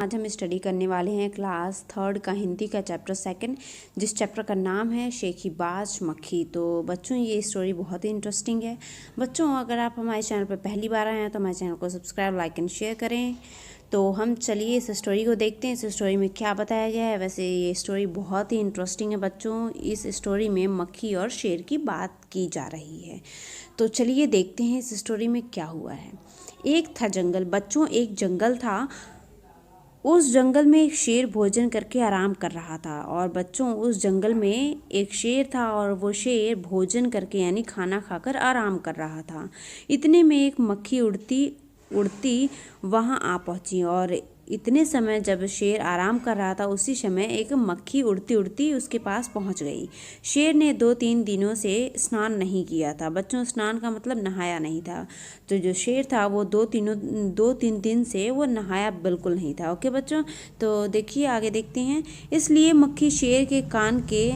आज हम स्टडी करने वाले हैं क्लास थर्ड का हिंदी का चैप्टर सेकंड, जिस चैप्टर का नाम है शेखीबाज मक्खी। तो बच्चों ये स्टोरी बहुत ही इंटरेस्टिंग है। बच्चों अगर आप हमारे चैनल पर पहली बार आए हैं तो हमारे चैनल को सब्सक्राइब, लाइक एंड शेयर करें। तो हम चलिए इस स्टोरी को देखते हैं, इस स्टोरी में क्या बताया गया है। वैसे ये स्टोरी बहुत ही इंटरेस्टिंग है बच्चों। इस स्टोरी में मक्खी और शेर की बात की जा रही है। तो चलिए देखते हैं इस स्टोरी में क्या हुआ है। एक था जंगल। बच्चों एक जंगल था। उस जंगल में एक शेर भोजन करके आराम कर रहा था। और बच्चों उस जंगल में एक शेर था और वो शेर भोजन करके यानी खाना खाकर आराम कर रहा था। इतने में एक मक्खी उड़ती उड़ती वहां आ पहुंची। और इतने समय जब शेर आराम कर रहा था उसी समय एक मक्खी उड़ती उड़ती उसके पास पहुंच गई। शेर ने 2-3 दिनों से स्नान नहीं किया था। बच्चों स्नान का मतलब नहाया नहीं था। तो जो शेर था वो 2-3 दिन से वो नहाया बिल्कुल नहीं था। ओके बच्चों, तो देखिए आगे देखते हैं। इसलिए मक्खी शेर के कान के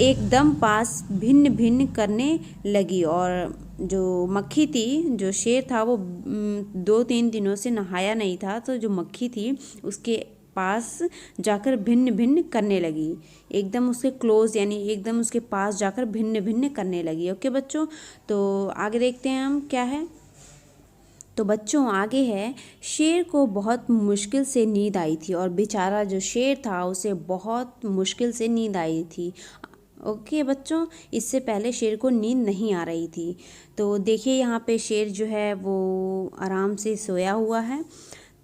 एकदम पास भिन्न भिन्न करने लगी। और जो मक्खी थी, जो शेर था वो 2-3 दिनों से नहाया नहीं था, तो जो मक्खी थी उसके पास जाकर भिन्न भिन्न करने लगी। एकदम उसके क्लोज यानी एकदम उसके पास जाकर भिन्न भिन्न करने लगी। ओके बच्चों, तो आगे देखते हैं हम क्या है। तो बच्चों आगे है, शेर को बहुत मुश्किल से नींद आई थी। और बेचारा जो शेर था उसे बहुत मुश्किल से नींद आई थी। ओके बच्चों, इससे पहले शेर को नींद नहीं आ रही थी। तो देखिए यहाँ पे शेर जो है वो आराम से सोया हुआ है।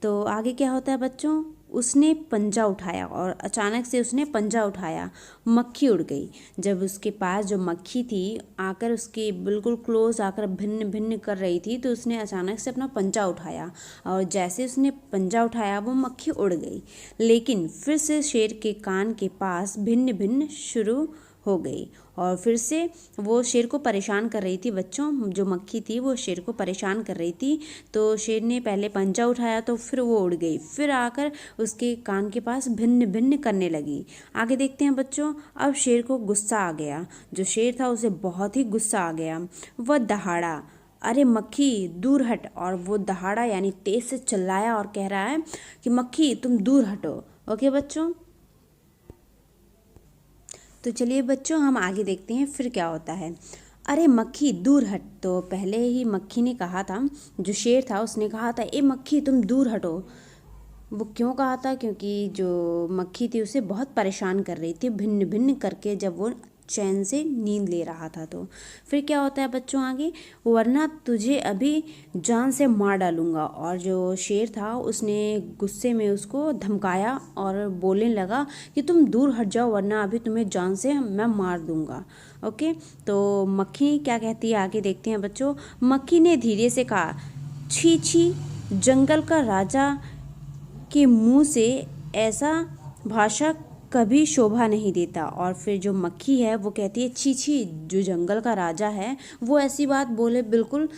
तो आगे क्या होता है बच्चों, उसने पंजा उठाया और अचानक से उसने पंजा उठाया, मक्खी उड़ गई। जब उसके पास जो मक्खी थी आकर उसके बिल्कुल क्लोज आकर भिन्न भिन्न कर रही थी, तो उसने अचानक से अपना पंजा उठाया और जैसे उसने पंजा उठाया वो मक्खी उड़ गई। लेकिन फिर से शेर के कान के पास भिन्न भिन्न शुरू हो गई और फिर से वो शेर को परेशान कर रही थी। बच्चों जो मक्खी थी वो शेर को परेशान कर रही थी। तो शेर ने पहले पंजा उठाया तो फिर वो उड़ गई, फिर आकर उसके कान के पास भिन्न भिन्न करने लगी। आगे देखते हैं बच्चों। अब शेर को गुस्सा आ गया। जो शेर था उसे बहुत ही गुस्सा आ गया। वह दहाड़ा, अरे मक्खी दूर हट। और वो दहाड़ा यानी तेज से चिल्लाया और कह रहा है कि मक्खी तुम दूर हटो। ओके बच्चों, तो चलिए बच्चों हम आगे देखते हैं फिर क्या होता है। अरे मक्खी दूर हट। तो पहले ही मक्खी ने कहा था, जो शेर था उसने कहा था ए मक्खी तुम दूर हटो। वो क्यों कहा था, क्योंकि जो मक्खी थी उसे बहुत परेशान कर रही थी भिन्न भिन्न करके, जब वो चैन से नींद ले रहा था। तो फिर क्या होता है बच्चों आगे, वरना तुझे अभी जान से मार डालूंगा। और जो शेर था उसने गुस्से में उसको धमकाया और बोलने लगा कि तुम दूर हट जाओ वरना अभी तुम्हें जान से मैं मार दूंगा। ओके, तो मक्खी क्या कहती है आगे देखते हैं बच्चों। मक्खी ने धीरे से कहा, छी छी, जंगल का राजा के मुंह से ऐसा भाषा कभी शोभा नहीं देता। और फिर जो मक्खी है वो कहती है, छी छी, जो जंगल का राजा है वो ऐसी बात बोले बिल्कुल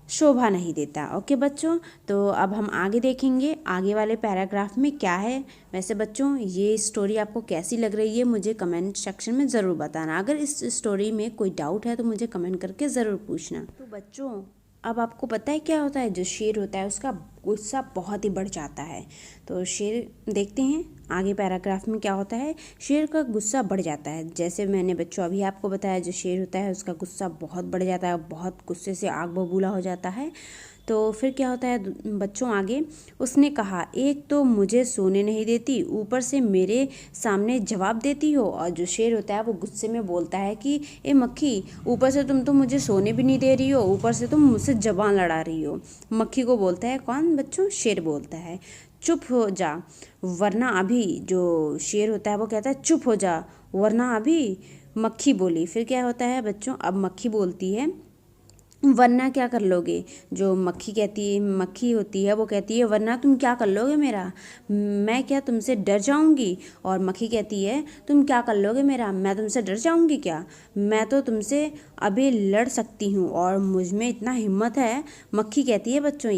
शोभा नहीं देता। ओके बच्चों, तो अब हम आगे देखेंगे आगे वाले पैराग्राफ में क्या है। वैसे बच्चों ये स्टोरी आपको कैसी लग रही है मुझे कमेंट सेक्शन में ज़रूर बताना। अगर इस स्टोरी में कोई डाउट है तो मुझे कमेंट करके ज़रूर पूछना। तो बच्चों अब आपको पता है क्या होता है, जो शेर होता है उसका गुस्सा बहुत ही बढ़ जाता है। तो शेर देखते हैं आगे पैराग्राफ में क्या होता है। शेर का गुस्सा बढ़ जाता है, जैसे मैंने बच्चों अभी आपको बताया, जो शेर होता है उसका गुस्सा बहुत बढ़ जाता है, बहुत गुस्से से आग बबूला हो जाता है। तो फिर क्या होता है बच्चों आगे, उसने कहा, एक तो मुझे सोने नहीं देती, ऊपर से मेरे सामने जवाब देती हो। और जो शेर होता है वो गुस्से में बोलता है कि ए मक्खी, ऊपर से तुम तो मुझे सोने भी नहीं दे रही हो, ऊपर से तुम मुझसे जबान लड़ा रही हो। मक्खी को बोलता है कौन बच्चों, शेर बोलता है, चुप हो जा वरना अभी। जो शेर होता है वो कहता है चुप हो जा वरना अभी। मक्खी बोली। फिर क्या होता है बच्चों, अब मक्खी बोलती है, वरना क्या कर लोगे। जो मक्खी होती है वो कहती है, वरना तुम क्या कर लोगे मेरा, मैं क्या तुमसे डर जाऊंगी। और मक्खी कहती है, तुम क्या कर लोगे मेरा, मैं तुमसे डर जाऊंगी क्या, मैं तो तुमसे अभी लड़ सकती हूँ और मुझ में इतना हिम्मत है। मक्खी कहती है बच्चों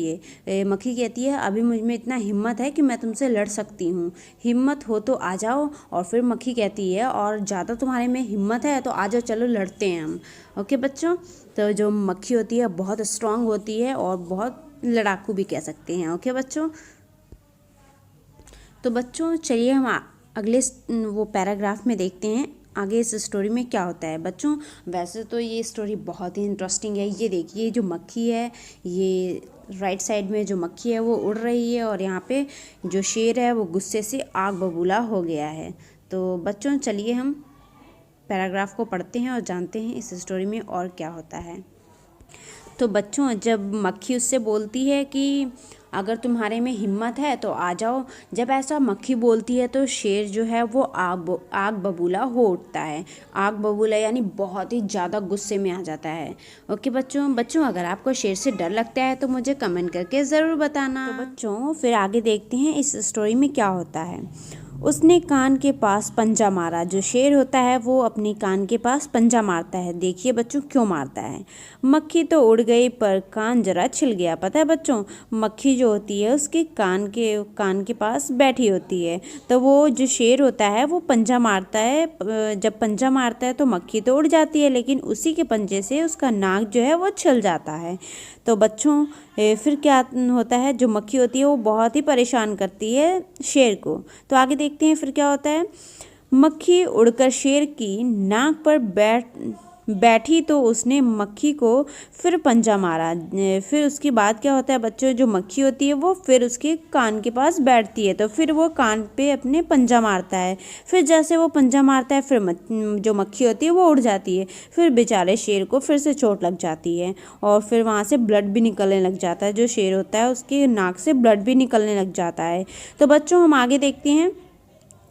मक्खी कहती है, अभी मुझ में इतना हिम्मत है कि मैं तुमसे लड़ सकती हूँ, हिम्मत हो तो आ जाओ। और फिर मक्खी कहती है, और ज़्यादा तुम्हारे में हिम्मत है तो आ जाओ, चलो लड़ते हैं हम। ओके बच्चों, तो जो मक्खी होती है बहुत स्ट्रांग होती है और बहुत लड़ाकू भी कह सकते हैं। ओके बच्चों, तो बच्चों चलिए हम अगले वो पैराग्राफ में देखते हैं आगे इस स्टोरी में क्या होता है। बच्चों वैसे तो ये स्टोरी बहुत ही इंटरेस्टिंग है। ये देखिए जो मक्खी है, ये राइट साइड में जो मक्खी है वो उड़ रही है और यहाँ पे जो शेर है वो गुस्से से आग बबूला हो गया है। तो बच्चों चलिए हम पैराग्राफ को पढ़ते हैं और जानते हैं इस स्टोरी में और क्या होता है। तो बच्चों जब मक्खी उससे बोलती है कि अगर तुम्हारे में हिम्मत है तो आ जाओ, जब ऐसा मक्खी बोलती है तो शेर जो है वो आग बबूला हो उठता है। आग बबूला यानी बहुत ही ज़्यादा गुस्से में आ जाता है। ओके बच्चों अगर आपको शेर से डर लगता है तो मुझे कमेंट करके ज़रूर बताना। तो बच्चों फिर आगे देखते हैं इस स्टोरी में क्या होता है। उसने कान के पास पंजा मारा। जो शेर होता है वो अपनी कान के पास पंजा मारता है। देखिए बच्चों क्यों मारता है। मक्खी तो उड़ गई पर कान जरा छिल गया। पता है बच्चों, मक्खी जो होती है उसके कान के पास बैठी होती है। तो वो जो शेर होता है वो पंजा मारता है। जब पंजा मारता है तो मक्खी तो उड़ जाती है, लेकिन उसी के पंजे से उसका नाक जो है वो छिल जाता है। तो बच्चों फिर क्या होता है, जो मक्खी होती है वो बहुत ही परेशान करती है शेर को। तो आगे देखते हैं फिर क्या होता है। मक्खी उड़कर शेर की नाक पर बैठी तो उसने मक्खी को फिर पंजा मारा। फिर उसके बाद क्या होता है बच्चों, जो मक्खी होती है वो फिर उसके कान के पास बैठती है, तो फिर वो कान पे अपने पंजा मारता है। फिर जैसे वो पंजा मारता है फिर जो मक्खी होती है वो उड़ जाती है। फिर बेचारे शेर को फिर से चोट लग जाती है और फिर वहाँ से ब्लड भी निकलने लग जाता है। जो शेर होता है उसके नाक से ब्लड भी निकलने लग जाता है। तो बच्चों हम आगे देखते हैं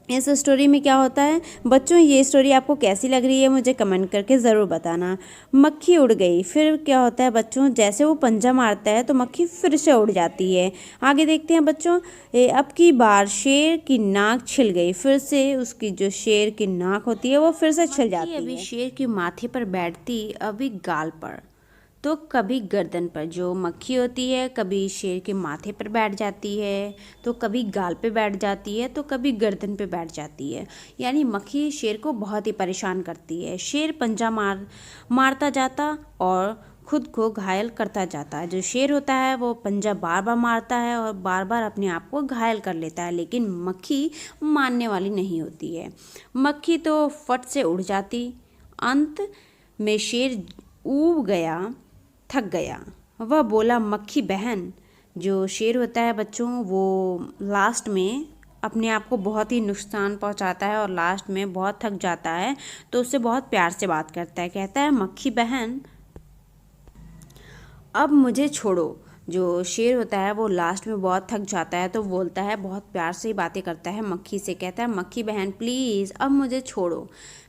इस स्टोरी में क्या होता है। बच्चों ये स्टोरी आपको कैसी लग रही है मुझे कमेंट करके ज़रूर बताना। मक्खी उड़ गई, फिर क्या होता है बच्चों, जैसे वो पंजा मारता है तो मक्खी फिर से उड़ जाती है। आगे देखते हैं बच्चों। अब की बार शेर की नाक छिल गई। फिर से उसकी जो शेर की नाक होती है वो फिर से छिल जाती है। अभी शेर के माथे पर बैठती, अभी गाल पर, तो कभी गर्दन पर। जो मक्खी होती है कभी शेर के माथे पर बैठ जाती है, तो कभी गाल पे बैठ जाती है, तो कभी गर्दन पे बैठ जाती है। यानी मक्खी शेर को बहुत ही परेशान करती है। शेर पंजा मारता जाता और खुद को घायल करता जाता है। जो शेर होता है वो पंजा बार बार मारता है और बार बार अपने आप को घायल कर लेता है, लेकिन मक्खी मानने वाली नहीं होती है। मक्खी तो फट से उड़ जाती। अंत में शेर ऊब गया, थक गया। वह बोला, मक्खी बहन। जो शेर होता है बच्चों वो लास्ट में अपने आप को बहुत ही नुकसान पहुंचाता है और लास्ट में बहुत थक जाता है, तो उससे बहुत प्यार से बात करता है। कहता है, मक्खी बहन अब मुझे छोड़ो। जो शेर होता है वो लास्ट में बहुत थक जाता है तो बोलता है, बहुत प्यार से बातें करता है मक्खी से। कहता है, मक्खी बहन प्लीज़ अब मुझे छोड़ो,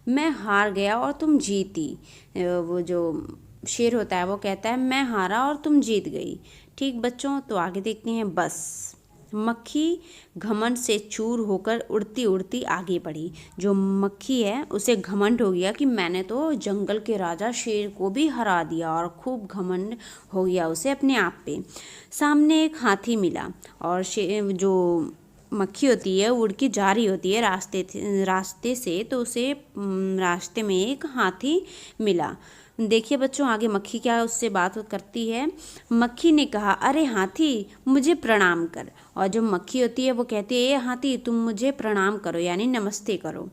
मैं हार गया और तुम जीती। वो जो शेर होता है वो कहता है, मैं हारा और तुम जीत गई। ठीक बच्चों, तो आगे देखते हैं। बस मक्खी घमंड से चूर होकर उड़ती उड़ती आगे बढ़ी। जो मक्खी है उसे घमंड हो गया कि मैंने तो जंगल के राजा शेर को भी हरा दिया, और खूब घमंड हो गया उसे अपने आप पे। सामने एक हाथी मिला और जो मक्खी होती है उड़ के जा रही होती है रास्ते से, तो उसे रास्ते में एक हाथी मिला। देखिए बच्चों आगे मक्खी क्या उससे बात करती है। मक्खी ने कहा, अरे हाथी मुझे प्रणाम कर। और जो मक्खी होती है वो कहती है, ये हाथी तुम मुझे प्रणाम करो, यानी नमस्ते करो।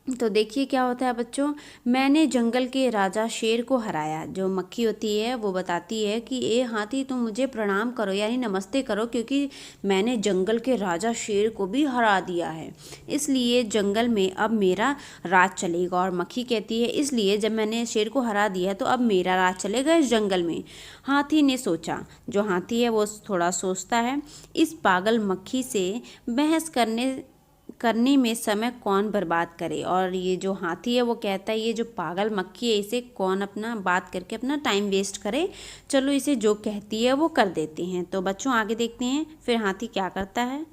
तो देखिए क्या होता है बच्चों, मैंने जंगल के राजा शेर को हराया। जो मक्खी होती है वो बताती है कि ए हाथी तुम मुझे प्रणाम करो यानी नमस्ते करो, क्योंकि मैंने जंगल के राजा शेर को भी हरा दिया है, इसलिए जंगल में अब मेरा राज चलेगा। और मक्खी कहती है, इसलिए जब मैंने शेर को हरा दिया तो अब मेरा राज चलेगा इस जंगल में। हाथी ने सोचा, जो हाथी है वो थोड़ा सोचता है, इस पागल मक्खी से बहस करने में समय कौन बर्बाद करे। और ये जो हाथी है वो कहता है, ये जो पागल मक्खी है इसे कौन अपना बात करके अपना टाइम वेस्ट करे, चलो इसे जो कहती है वो कर देते हैं। तो बच्चों आगे देखते हैं फिर हाथी क्या करता है।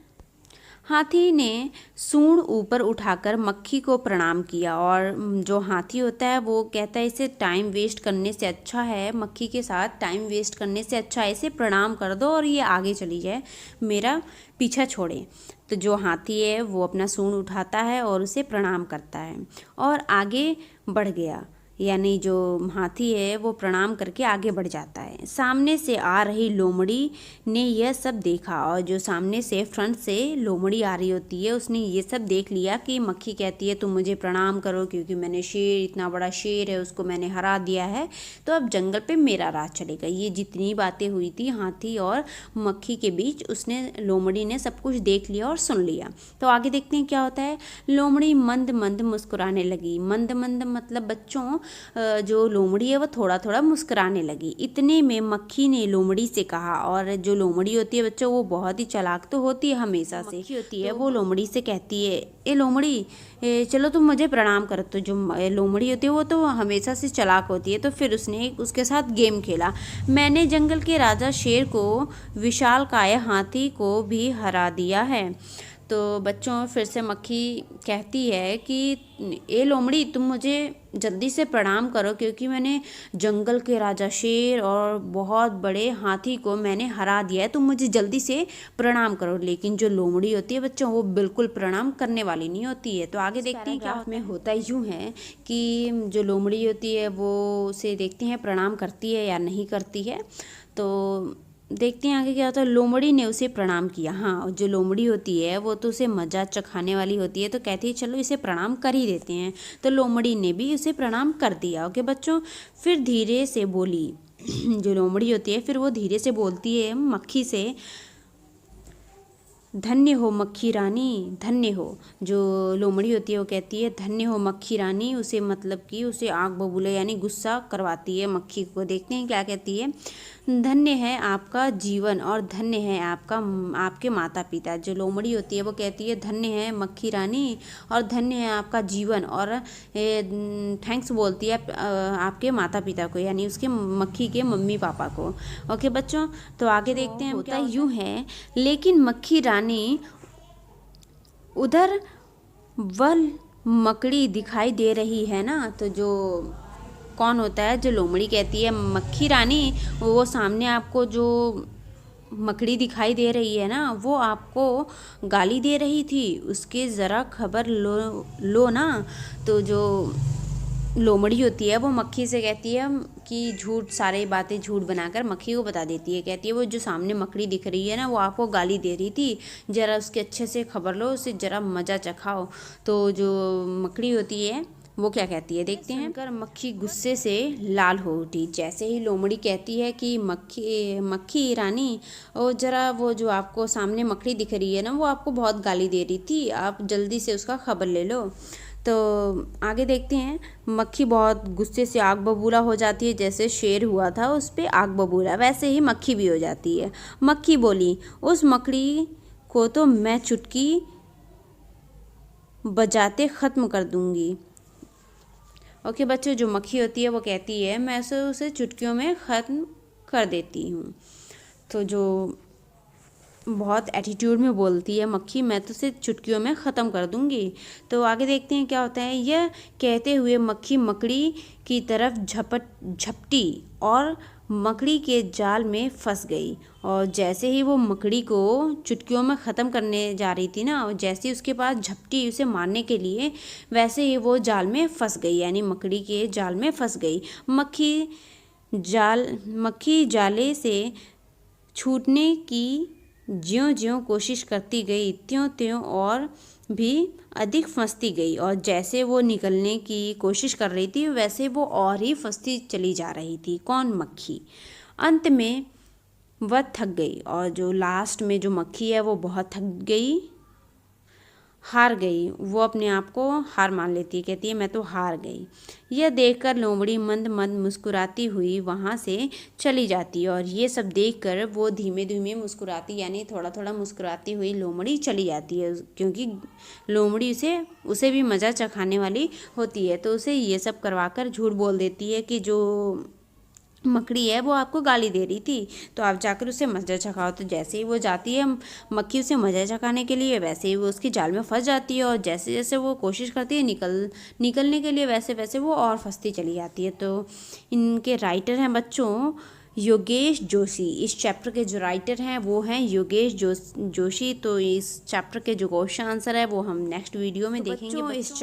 हाथी ने सूंड ऊपर उठाकर मक्खी को प्रणाम किया, और जो हाथी होता है वो कहता है, इसे टाइम वेस्ट करने से अच्छा है, मक्खी के साथ टाइम वेस्ट करने से अच्छा है इसे प्रणाम कर दो और ये आगे चली जाए, मेरा पीछा छोड़े। तो जो हाथी है वो अपना सूंड उठाता है और उसे प्रणाम करता है और आगे बढ़ गया। यानी जो हाथी है वो प्रणाम करके आगे बढ़ जाता है। सामने से आ रही लोमड़ी ने यह सब देखा, और जो सामने से फ्रंट से लोमड़ी आ रही होती है उसने ये सब देख लिया कि मक्खी कहती है तुम मुझे प्रणाम करो क्योंकि मैंने शेर, इतना बड़ा शेर है उसको मैंने हरा दिया है, तो अब जंगल पे मेरा राज चलेगा। ये जितनी बातें हुई थी हाथी और मक्खी के बीच उसने लोमड़ी ने सब कुछ देख लिया और सुन लिया। तो आगे देखते हैं क्या होता है। लोमड़ी मंद मंद मुस्कुराने लगी। मंद मंद मतलब बच्चों जो लोमड़ी है वो थोड़ा थोड़ा मुस्कुराने लगी। इतने में मक्खी ने लोमड़ी से कहा, और जो लोमड़ी होती है बच्चों वो बहुत ही चालाक तो होती है हमेशा से, मक्खी होती है वो लोमड़ी से कहती है ए लोमड़ी चलो तुम मुझे प्रणाम करो। तो जो लोमड़ी होती है वो तो हमेशा से चालाक होती है, तो फिर उसने उसके साथ गेम खेला। मैंने जंगल के राजा शेर को, विशालकाय हाथी को भी हरा दिया है। तो बच्चों फिर से मक्खी कहती है कि ए लोमड़ी तुम मुझे जल्दी से प्रणाम करो क्योंकि मैंने जंगल के राजा शेर और बहुत बड़े हाथी को मैंने हरा दिया है, तुम मुझे जल्दी से प्रणाम करो। लेकिन जो लोमड़ी होती है बच्चों वो बिल्कुल प्रणाम करने वाली नहीं होती है। तो आगे देखते हैं क्या में होता यूँ है कि जो लोमड़ी होती है वो उसे देखते हैं प्रणाम करती है या नहीं करती है। तो देखते हैं आगे क्या होता है। लोमड़ी ने उसे प्रणाम किया। हाँ, जो लोमड़ी होती है वो तो उसे मजा चखाने वाली होती है, तो कहती है चलो इसे प्रणाम कर ही देते हैं। तो लोमड़ी ने भी उसे प्रणाम कर दिया। ओके बच्चों, फिर धीरे से बोली जो लोमड़ी होती है फिर वो धीरे से बोलती है मक्खी से, धन्य हो मक्खी रानी, धन्य हो। जो लोमड़ी होती है वो कहती है धन्य हो मक्खी रानी, उसे मतलब कि उसे आग बबूले यानी गुस्सा करवाती है मक्खी को। देखते हैं क्या कहती है। धन्य है आपका जीवन और धन्य है आपके माता पिता। जो लोमड़ी होती है वो कहती है धन्य है मक्खी रानी और धन्य है आपका जीवन, और थैंक्स बोलती है आपके माता पिता को यानी उसके मक्खी के मम्मी पापा को। ओके बच्चों, तो आगे देखते हैं। होता यूँ है, लेकिन मक्खी रानी उधर वह मकड़ी दिखाई दे रही है ना। तो जो कौन होता है, जो लोमड़ी कहती है मक्खी रानी वो सामने आपको जो मकड़ी दिखाई दे रही है ना वो आपको गाली दे रही थी, उसके ज़रा खबर लो ना। तो जो लोमड़ी होती है वो मक्खी से कहती है कि झूठ, सारी बातें झूठ बनाकर मक्खी को बता देती है। कहती है वो जो सामने मकड़ी दिख रही है ना वो आपको गाली दे रही थी, ज़रा उसके अच्छे से खबर लो, उसे ज़रा मज़ा चखाओ। तो जो मकड़ी होती है वो क्या कहती है देखते हैं। कर मक्खी गुस्से से लाल हो उठी। जैसे ही लोमड़ी कहती है कि मक्खी रानी और ज़रा वो जो आपको सामने मकड़ी दिख रही है ना वो आपको बहुत गाली दे रही थी, आप जल्दी से उसका खबर ले लो। तो आगे देखते हैं। मक्खी बहुत गुस्से से आग बबूला हो जाती है, जैसे शेर हुआ था उस पर आग बबूला वैसे ही मक्खी भी हो जाती है। मक्खी बोली उस मकड़ी को तो मैं चुटकी बजाते ख़त्म कर दूंगी। ओके बच्चों, जो मक्खी होती है वो कहती है मैं उसे चुटकियों में ख़त्म कर देती हूँ। तो जो बहुत एटीट्यूड में बोलती है मक्खी, मैं तो उसे चुटकियों में ख़त्म कर दूंगी। तो आगे देखते हैं क्या होता है। यह कहते हुए मक्खी मकड़ी की तरफ झपटी और मकड़ी के जाल में फंस गई। और जैसे ही वो मकड़ी को चुटकियों में ख़त्म करने जा रही थी ना, और जैसे ही उसके पास झपटी उसे मारने के लिए, वैसे ही वो जाल में फंस गई यानी मकड़ी के जाल में फंस गई। मक्खी जाले से छूटने की ज्यों ज्यों कोशिश करती गई त्यों त्यों और भी अधिक फंसती गई, और जैसे वो निकलने की कोशिश कर रही थी वैसे वो और ही फंसती चली जा रही थी। कौन? मक्खी। अंत में वह थक गई, और जो लास्ट में जो मक्खी है वो बहुत थक गई, हार गई। वो अपने आप को हार मान लेती है, कहती है मैं तो हार गई। यह देखकर लोमड़ी मंद मंद मुस्कुराती हुई वहाँ से चली जाती है, और ये सब देखकर वो धीमे धीमे मुस्कुराती यानी थोड़ा थोड़ा मुस्कुराती हुई लोमड़ी चली जाती है, क्योंकि लोमड़ी उसे भी मज़ा चखाने वाली होती है। तो उसे ये सब करवाकर झूठ बोल देती है कि जो मकड़ी है वो आपको गाली दे रही थी तो आप जाकर उसे मज़ा चखाओ। तो जैसे ही वो जाती है मक्खी उसे मज़ा चखाने के लिए, वैसे ही वो उसकी जाल में फंस जाती है, और जैसे जैसे वो कोशिश करती है निकलने के लिए वैसे वैसे वो और फंसती चली जाती है। तो इनके राइटर हैं बच्चों योगेश जोशी। इस चैप्टर के जो राइटर हैं वो हैं योगेश जोशी। तो इस चैप्टर के जो क्वेश्चन आंसर है वो हम नेक्स्ट वीडियो में देखेंगे। बच्चों इस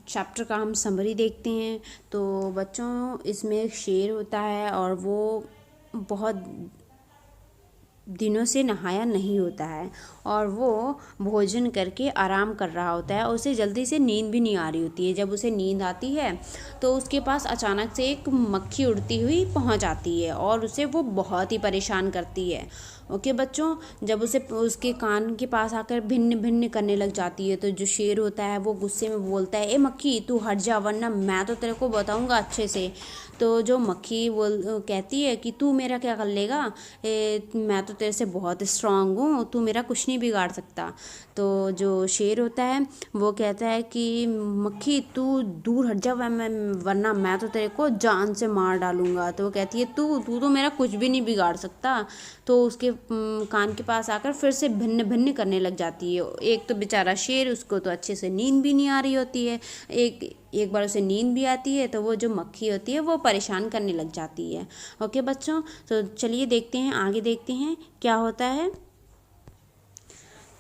चैप्टर का हम समरी देखते हैं। तो बच्चों इसमें एक शेर होता है और वो बहुत दिनों से नहाया नहीं होता है और वो भोजन करके आराम कर रहा होता है। उसे जल्दी से नींद भी नहीं आ रही होती है। जब उसे नींद आती है तो उसके पास अचानक से एक मक्खी उड़ती हुई पहुंच आती है और उसे वो बहुत ही परेशान करती है। ओके बच्चों, जब उसे उसके कान के पास आकर भिन्न भिन्न करने लग जाती है तो जो शेर होता है वो गुस्से में बोलता है, ए मक्खी तू हट जा वरना मैं तो तेरे को बताऊंगा अच्छे से। तो जो मक्खी कहती है कि तू मेरा क्या कर लेगा, मैं तो तेरे से बहुत स्ट्रांग हूँ, तू मेरा कुछ नहीं बिगाड़ सकता। तो जो शेर होता है वो कहता है कि मक्खी तू दूर हट जा वरना मैं तो तेरे को जान से मार डालूंगा। तो वो कहती है तू तू तो मेरा कुछ भी नहीं बिगाड़ सकता। तो उसके कान के पास आकर फिर से भिन्न भिन्न करने लग जाती है। एक तो बेचारा शेर, उसको तो अच्छे से नींद भी नहीं आ रही होती है। एक बार उसे नींद भी आती है तो वो जो मक्खी होती है वो परेशान करने लग जाती है। ओके बच्चों, तो चलिए देखते हैं, आगे देखते हैं क्या होता है।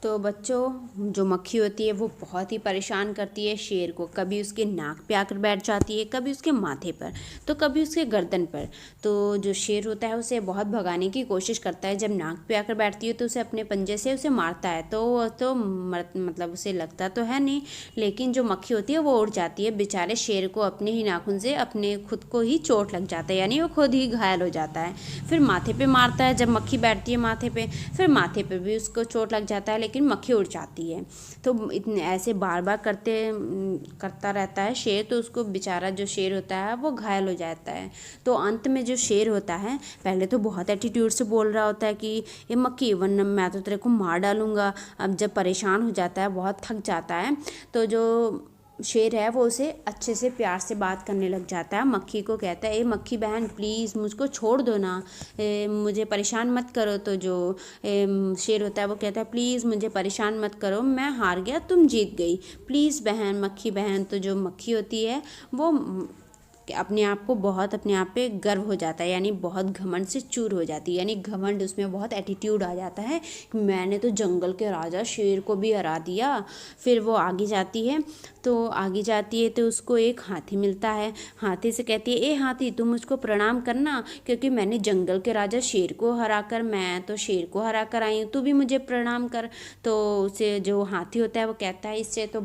तो बच्चों जो मक्खी होती है वो बहुत ही परेशान करती है शेर को। कभी उसके नाक पे आकर बैठ जाती है, कभी उसके माथे पर, तो कभी उसके गर्दन पर। तो जो शेर होता है उसे बहुत भगाने की कोशिश करता है। जब नाक पे आकर बैठती है तो उसे अपने पंजे से उसे मारता है। तो मतलब उसे लगता तो है नहीं, लेकिन जो मक्खी होती है वो उड़ जाती है। बेचारे शेर को अपने ही नाखून से अपने खुद को ही चोट लग जाता है, यानी वो खुद ही घायल हो जाता है। फिर माथे पे मारता है, जब मक्खी बैठती है माथे पे, फिर माथे पे भी उसको चोट लग जाता है, लेकिन मक्खी उड़ जाती है। तो इतने ऐसे बार बार करता रहता है शेर। तो उसको बेचारा जो शेर होता है वो घायल हो जाता है। तो अंत में जो शेर होता है पहले तो बहुत एटीट्यूड से बोल रहा होता है कि ये मक्खी वरना मैं तो तेरे को मार डालूंगा। अब जब परेशान हो जाता है, बहुत थक जाता है, तो जो शेर है वो उसे अच्छे से प्यार से बात करने लग जाता है। मक्खी को कहता है, ए मक्खी बहन प्लीज़ मुझको छोड़ दो ना, मुझे परेशान मत करो। तो जो शेर होता है वो कहता है, प्लीज़ मुझे परेशान मत करो, मैं हार गया तुम जीत गई, प्लीज़ बहन, मक्खी बहन। तो जो मक्खी होती है वो अपने आप पे गर्व हो जाता है, यानी बहुत घमंड से चूर हो जाती है। यानी घमंड, उसमें बहुत एटीट्यूड आ जाता है कि मैंने तो जंगल के राजा शेर को भी हरा दिया। फिर वो आगे जाती है तो उसको एक हाथी मिलता है। हाथी से कहती है, ए हाथी तुम मुझको प्रणाम करना, क्योंकि मैंने जंगल के राजा शेर को हराकर, मैं तो शेर को हरा कर आई हूँ, तू भी मुझे प्रणाम कर। तो उसे जो हाथी होता है वो कहता है, इससे तो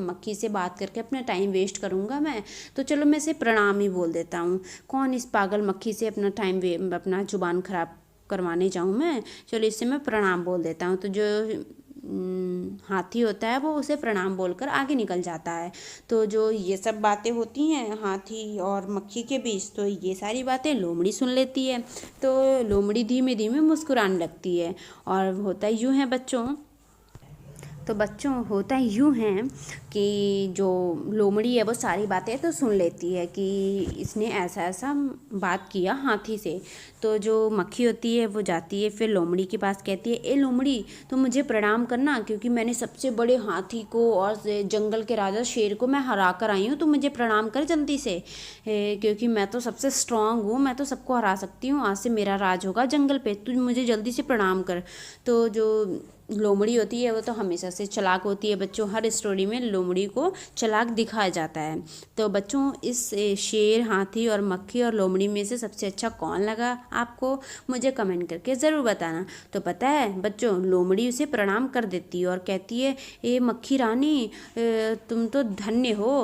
मक्खी से बात करके अपना टाइम वेस्ट करूँगा मैं, तो चलो मैं इसे प्रणाम ही बोल देता हूँ। कौन इस पागल मक्खी से अपना जुबान खराब करवाने जाऊँ मैं, चलो इससे मैं प्रणाम बोल देता हूँ। तो जो हाथी होता है वो उसे प्रणाम बोलकर आगे निकल जाता है। तो जो ये सब बातें होती हैं हाथी और मक्खी के बीच, तो ये सारी बातें लोमड़ी सुन लेती है। तो लोमड़ी धीमे धीमे मुस्कुराने लगती है और होता यूँ है बच्चों। तो बच्चों होता यूँ है कि जो लोमड़ी है वो सारी बातें तो सुन लेती है कि इसने ऐसा ऐसा बात किया हाथी से। तो जो मक्खी होती है वो जाती है, फिर लोमड़ी के पास कहती है, ए लोमड़ी तो मुझे प्रणाम करना, क्योंकि मैंने सबसे बड़े हाथी को और जंगल के राजा शेर को मैं हरा कर आई हूँ, तो मुझे प्रणाम कर जल्दी से, क्योंकि मैं तो सबसे स्ट्रांग हूँ, मैं तो सबको हरा सकती हूँ, आज से मेरा राज होगा जंगल पे, तू मुझे जल्दी से प्रणाम कर। तो जो लोमड़ी होती है वो तो हमेशा से चालाक होती है बच्चों। हर स्टोरी में लोमड़ी को चालाक दिखाया जाता है। तो बच्चों इस शेर, हाथी और मक्खी और लोमड़ी में से सबसे अच्छा कौन लगा आपको, मुझे कमेंट करके ज़रूर बताना। तो पता है बच्चों, लोमड़ी उसे प्रणाम कर देती है और कहती है, ए मक्खी रानी तुम तो धन्य हो,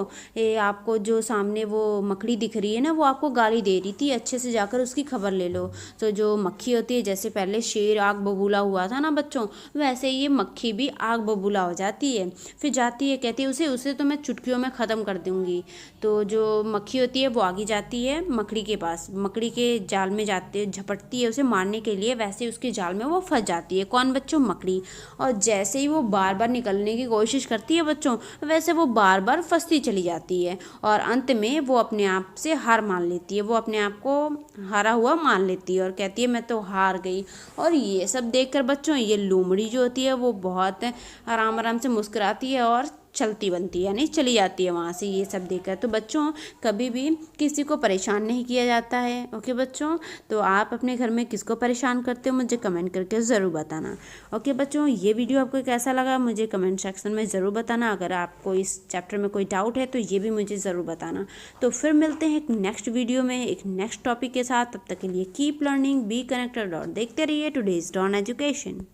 आपको जो सामने वो मकड़ी दिख रही है ना वो आपको गाली दे रही थी, अच्छे से जाकर उसकी खबर ले लो। तो जो मक्खी होती है, जैसे पहले शेर आग बबूला हुआ था ना बच्चों, वैसे ये मक्खी भी आग बबूला हो जाती है। फिर जाती है, कहती है उसे तो मैं चुटकियों में ख़त्म कर दूंगी। तो जो मक्खी होती है वो आगे जाती है मकड़ी के पास, मकड़ी के जाल में जाती है, झपटती है उसे मारने के लिए, वैसे उसके जाल में वो फंस जाती है। कौन बच्चों, मकड़ी। और जैसे ही वो बार बार निकलने की कोशिश करती है बच्चों, वैसे वो बार बार फंसती चली जाती है और अंत में वो अपने आप से हार मान लेती है। वो अपने आप को हारा हुआ मान लेती है और कहती है मैं तो हार गई। और ये सब देखकर बच्चों ये लोमड़ी जो होती है वो बहुत आराम आराम से मुस्कुराती है और चलती बनती है, यानी चली जाती है वहाँ से ये सब देखकर। तो बच्चों कभी भी किसी को परेशान नहीं किया जाता है। ओके बच्चों, तो आप अपने घर में किसको परेशान करते हो मुझे कमेंट करके ज़रूर बताना। ओके बच्चों, ये वीडियो आपको कैसा लगा मुझे कमेंट सेक्शन में ज़रूर बताना। अगर आपको इस चैप्टर में कोई डाउट है तो ये भी मुझे ज़रूर बताना। तो फिर मिलते हैं एक नेक्स्ट वीडियो में एक नेक्स्ट टॉपिक के साथ। तब तक के लिए कीप लर्निंग, बी कनेक्टेड और देखते रहिए टुडेज डॉन एजुकेशन।